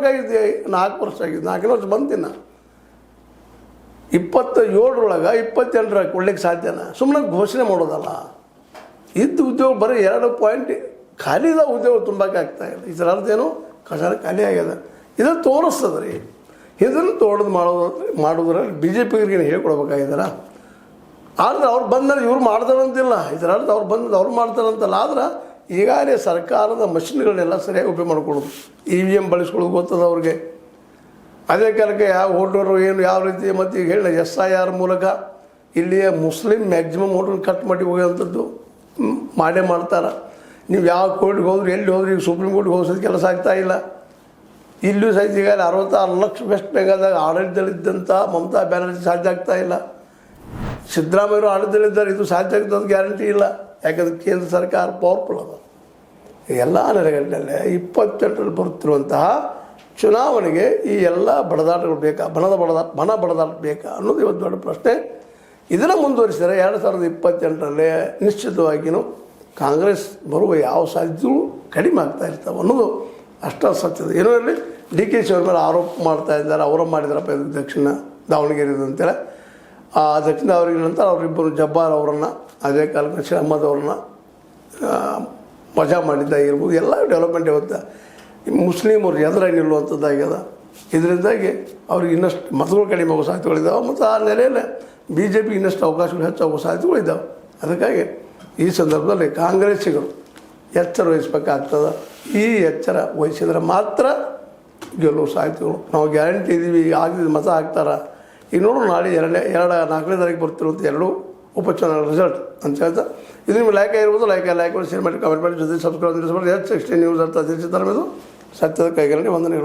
ಕೊಡಬೇಕಾಗಿದೆ. 4 ವರ್ಷ ಆಗಿದೆ, 4 ವರ್ಷ ಬಂದಿನ 27ರೊಳಗೆ 28 ಕೊಡ್ಲಿಕ್ಕೆ ಸಾಧ್ಯನಾ? ಸುಮ್ಮನೆ ಘೋಷಣೆ ಮಾಡೋದಲ್ಲ. ಇದ್ದು ಉದ್ಯೋಗ ಬರೀ 2 ಪಾಯಿಂಟ್ ಖಾಲಿದ ಉದ್ಯೋಗ ತುಂಬಕ್ಕೆ ಆಗ್ತಾಯಿಲ್ಲ. ಇದರ ಅರ್ಥ ಏನು? ಖಜಾನೆ ಖಾಲಿ ಆಗ್ಯದ. ಇದು ತೋರಿಸ್ತದೆ ರೀ. ಇದನ್ನು ಮಾಡೋದ್ರಲ್ಲಿ ಬಿ ಜೆ ಪಿಗರಿಗೆ ಹೇಳ್ಕೊಡ್ಬೇಕಾಗಿದ್ದಾರ. ಆದರೆ ಅವ್ರು ಬಂದರೆ ಇವ್ರು ಮಾಡ್ತಾರಂತಿಲ್ಲ. ಇದರ ಅರ್ಥ ಅವ್ರು ಬಂದು ಅವ್ರು ಮಾಡ್ತಾರಂತಲ್ಲ. ಆದ್ರೆ ಈಗಾಗಲೇ ಸರ್ಕಾರದ ಮಷಿನ್ಗಳನ್ನೆಲ್ಲ ಸರಿಯಾಗಿ ಉಪಯೋಗ ಮಾಡ್ಕೊಳ್ಳೋದು, EVM ಬಳಸ್ಕೊಳ್ಳೋದು ಗೊತ್ತದ ಅವ್ರಿಗೆ. ಅದೇ ಕಾಲಕ್ಕೆ ಯಾವ ವೋಟರು ಏನು ಯಾವ ರೀತಿ ಮತ್ತು ಈಗ ಹೇಳಿ SIR ಮೂಲಕ ಇಲ್ಲಿಯ ಮುಸ್ಲಿಂ ಮ್ಯಾಕ್ಸಿಮಮ್ ವೋಟರ್ ಕಟ್ ಮಾಡಿ ಹೋಗೋವಂಥದ್ದು ಮಾಡೇ ಮಾಡ್ತಾರೆ. ನೀವು ಯಾವ ಕೋರ್ಟ್ಗೆ ಹೋದ್ರಿ, ಎಲ್ಲಿ ಹೋದ್ರಿ, ಈಗ ಸುಪ್ರೀಂ ಕೋರ್ಟ್ಗೆ ಹೋಗೋದು ಕೆಲಸ ಆಗ್ತಾಯಿಲ್ಲ. ಇಲ್ಲೂ ಸಹಿತ ಈಗ 66 ಲಕ್ಷ ವೆಸ್ಟ್ ಬೆಂಗಾಲ್ದಾಗ ಆಡಳಿತದಲ್ಲಿದ್ದಂಥ ಮಮತಾ ಬ್ಯಾನರ್ಜಿ ಸಾಧ್ಯ ಆಗ್ತಾಯಿಲ್ಲ. ಸಿದ್ದರಾಮಯ್ಯರು ಆಡಳಿತದಲ್ಲಿದ್ದಾರೆ, ಇದು ಸಾಧ್ಯ ಆಗ್ತದೆ ಗ್ಯಾರಂಟಿ ಇಲ್ಲ. ಯಾಕಂದ್ರೆ ಕೇಂದ್ರ ಸರ್ಕಾರ ಪವರ್ಫುಲ್ ಅದ. ಎಲ್ಲ ನೆಲೆಗಟ್ಟಲೆ 28ರಲ್ಲಿ ಬರುತ್ತಿರುವಂತಹ ಚುನಾವಣೆಗೆ ಈ ಎಲ್ಲ ಬಡದಾಟಗಳು ಬೇಕಾ, ಬಣ ಬಡದಾಟ ಬೇಕಾ ಅನ್ನೋದು ಇವತ್ತು ದೊಡ್ಡ ಪ್ರಶ್ನೆ. ಇದನ್ನು ಮುಂದುವರಿಸಿದರೆ 2028ರಲ್ಲಿ ನಿಶ್ಚಿತವಾಗಿಯೂ ಕಾಂಗ್ರೆಸ್ ಬರುವ ಯಾವ ಸಾಧ್ಯತೆಗಳು ಕಡಿಮೆ ಆಗ್ತಾ ಇರ್ತಾವೆ ಅನ್ನೋದು ಅಷ್ಟ ಸತ್ಯದ. ಏನೋ ಇರಲಿ, DK ಶಿವರ ಮೇಲೆ ಆರೋಪ ಮಾಡ್ತಾ ಇದ್ದಾರೆ. ಅವರು ಮಾಡಿದಾರಪ್ಪ ಇದು ದಕ್ಷಿಣ ದಾವಣಗೆರೆದು ಅಂತೇಳಿ. ಆ ದಕ್ಷಿಣ ದಾವಣಗೆರೆ ನಂತರ ಅವರಿಬ್ಬರು ಜಬ್ಬಾರ್ ಅವರನ್ನು, ಅದೇ ಕಾಲಕ್ಕೆ ನಶೀರ್ ಅಹಮದ್ ಅವರನ್ನು ವಜಾ ಮಾಡಿದ್ದಾಗಿರ್ಬೋದು. ಎಲ್ಲ ಡೆವಲಪ್ಮೆಂಟ್ ಇವತ್ತು ಮುಸ್ಲಿಮರು ಎದುರಾಗಿ ನಿಲ್ಲುವಂಥದ್ದಾಗ್ಯದ. ಇದರಿಂದಾಗಿ ಅವ್ರಿಗೆ ಇನ್ನಷ್ಟು ಮತಗಳು ಕಡಿಮೆ ಆಗೋ ಸಾಧ್ಯತೆಗಳಿದ್ದಾವೆ. ಮತ್ತು ಆ ನೆಲೆಯಲ್ಲೇ BJP ಇನ್ನಷ್ಟು ಅವಕಾಶಗಳು ಹೆಚ್ಚಾಗೋ ಸಾಧ್ಯತೆಗಳಿದ್ದಾವೆ. ಅದಕ್ಕಾಗಿ ಈ ಸಂದರ್ಭದಲ್ಲಿ ಕಾಂಗ್ರೆಸ್ಸಿಗರು ಎಚ್ಚರ ವಹಿಸ್ಬೇಕಾಗ್ತದೆ. ಈ ಎಚ್ಚರ ವಹಿಸಿದ್ರೆ ಮಾತ್ರ ಗೆಲ್ಲುವ ಸಾಧ್ಯತೆಗಳು. ನಾವು ಗ್ಯಾರಂಟಿ ಇದ್ದೀವಿ, ಆಗಿದ್ದು ಮತ ಹಾಕ್ತಾರೆ. ಈಗ ನೋಡೋಣ, ನಾಳೆ 4ನೇ ತಾರೀಕು ಬರ್ತಿರುವಂಥ 2 ಉಪಚುನಾವಣೆ ರಿಸಲ್ಟ್ ಅಂತ ಹೇಳ್ತಾ ಇದು ನಿಮ್ಗೆ ಲೈಕ್ ಆಗಿರ್ಬೋದು. ಲೈಕ್ ಮಾಡಿ, ಶೇರ್ ಮಾಡಿ, ಕಮೆಂಟ್ ಮಾಡಿ, ಜೊತೆ ಸಬ್ಸ್ಕ್ರೈಬ್ ಮಾಡಿ. H16 ನ್ಯೂಸ್ ಅಂತ ತಿಳಿಸಿದ್ದಾರೆ. ಇದು ಸತ್ಯದ ಕೈಗರಣೆ ವಂದನೆಗಳು.